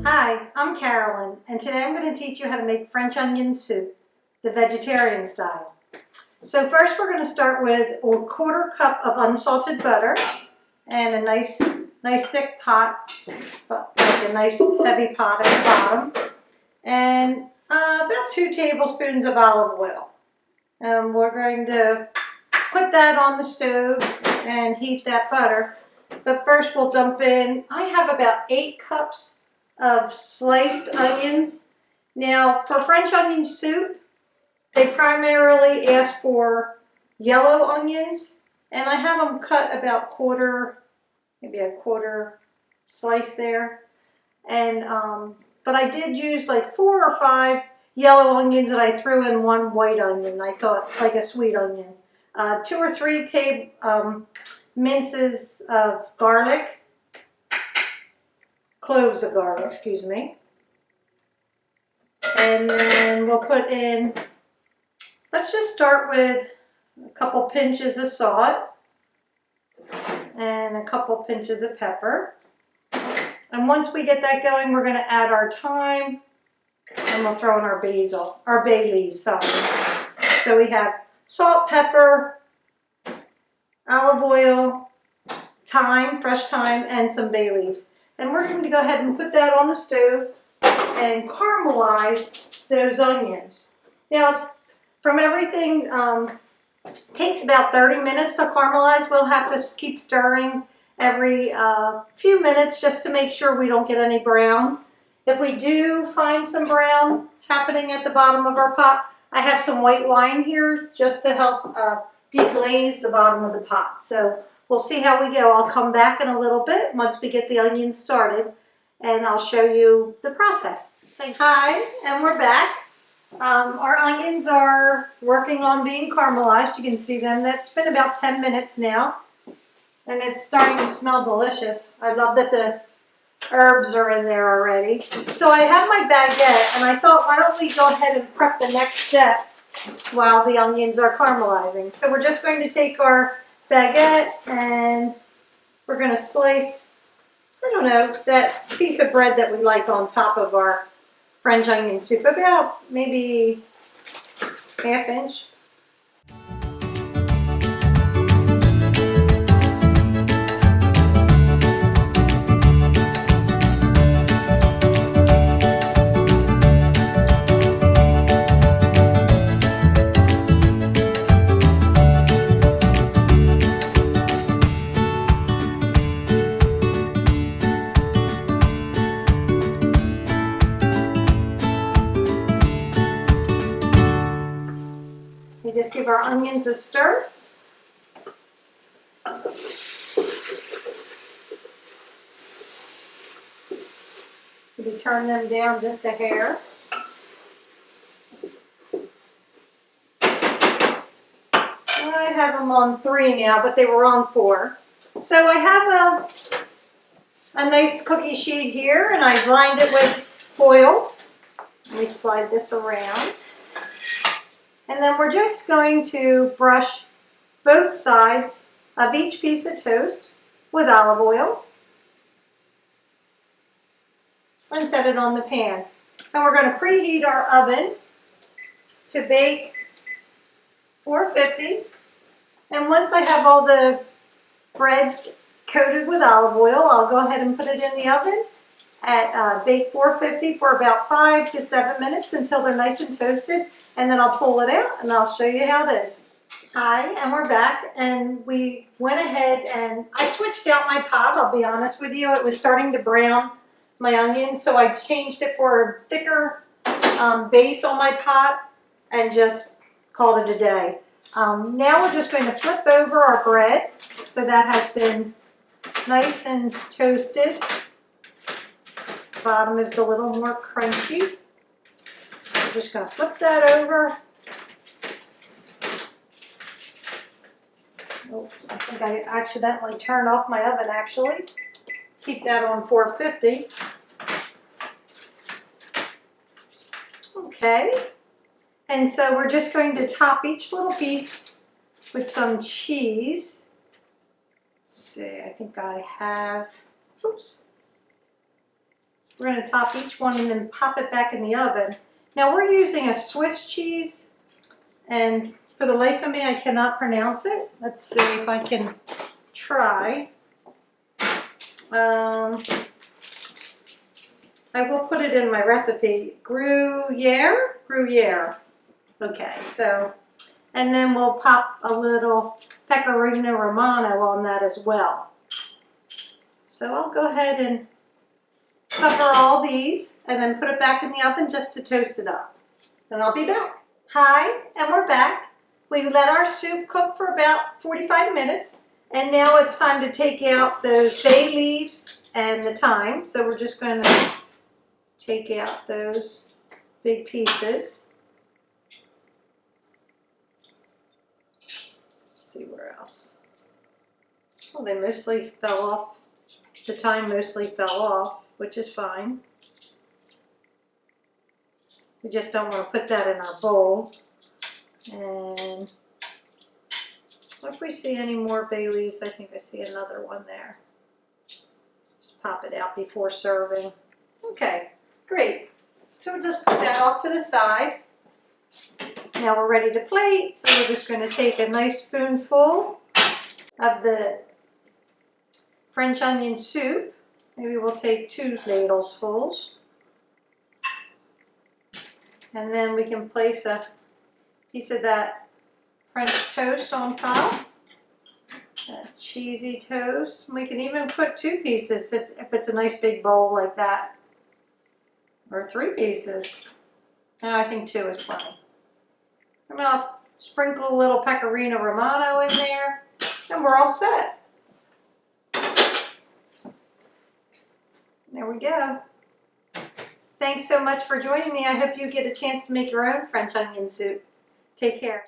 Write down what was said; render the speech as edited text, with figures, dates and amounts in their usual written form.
Hi, I'm Carolyn, and today I'm going to teach you how to make French onion soup, the vegetarian style. So first we're going to start with a quarter cup of unsalted butter and a nice thick pot, like a nice heavy pot at the bottom, and about 2 tablespoons of olive oil. And we're going to put that on the stove and heat that butter. But first we'll dump in, I have about 8 cups of sliced onions. Now for French onion soup, they primarily ask for yellow onions, and I have them cut about maybe a quarter slice there. And but I did use like 4 or 5 yellow onions, and I threw in 1 white onion. I thought like a sweet onion. 2 or 3 minces of garlic. Cloves of garlic, excuse me. And then we'll put in, let's just start with a couple pinches of salt and a couple pinches of pepper. And once we get that going, we're going to add our thyme, and we'll throw in our bay leaves, sorry. So we have salt, pepper, olive oil, thyme, fresh thyme, and some bay leaves. And we're going to go ahead and put that on the stove and caramelize those onions. Now, from everything, it takes about 30 minutes to caramelize. We'll have to keep stirring every few minutes just to make sure we don't get any brown. If we do find some brown happening at the bottom of our pot, I have some white wine here just to help deglaze the bottom of the pot. So we'll see how we go. I'll come back in a little bit once we get the onions started, and I'll show you the process. Hi, and we're back. Our onions are working on being caramelized. You can see them. That's been about 10 minutes now, and it's starting to smell delicious. I love that the herbs are in there already. So I have my baguette, and I thought, why don't we go ahead and prep the next step while the onions are caramelizing. So we're just going to take our baguette and we're going to slice, I don't know, that piece of bread that we like on top of our French onion soup, about maybe ½ inch. We just give our onions a stir. We turn them down just a hair. I have them on 3 now, but they were on 4. So I have a nice cookie sheet here, and I lined it with foil. Let me slide this around. And then we're just going to brush both sides of each piece of toast with olive oil and set it on the pan. And we're going to preheat our oven to bake 450. And once I have all the bread coated with olive oil, I'll go ahead and put it in the oven at bake 450 for about 5 to 7 minutes until they're nice and toasted, and then I'll pull it out and I'll show you how it is. Hi, and we're back, and we went ahead and I switched out my pot. I'll be honest with you, it was starting to brown my onions, so I changed it for a thicker base on my pot and just called it a day. Now we're just going to flip over our bread, so that has been nice and toasted. Bottom is a little more crunchy. I'm just going to flip that over. Oh, I think I accidentally turned off my oven actually. Keep that on 450. Okay. And so we're just going to top each little piece with some cheese. Let's see, I think I have, oops. We're going to top each one and then pop it back in the oven. Now we're using a Swiss cheese, and for the life of me, I cannot pronounce it. Let's see if I can try. I will put it in my recipe. Gruyere? Gruyere. Okay, so, and then we'll pop a little pecorino romano on that as well. So I'll go ahead and cover all these and then put it back in the oven just to toast it up. Then I'll be back. Hi, and we're back. We let our soup cook for about 45 minutes, and now it's time to take out those bay leaves and the thyme. So we're just going to take out those big pieces. Let's see where else. Well, they mostly fell off. The thyme mostly fell off, which is fine. We just don't want to put that in our bowl. And if we see any more bay leaves, I think I see another one there. Just pop it out before serving. Okay, great. So we'll just put that off to the side. Now we're ready to plate. So we're just going to take a nice spoonful of the French onion soup. Maybe we'll take 2 ladlesfuls. And then we can place a piece of that French toast on top. That cheesy toast. We can even put 2 pieces if it's a nice big bowl like that. Or 3 pieces. No, I think 2 is plenty. And I'll sprinkle a little pecorino romano in there. And we're all set. There we go. Thanks so much for joining me. I hope you get a chance to make your own French onion soup. Take care.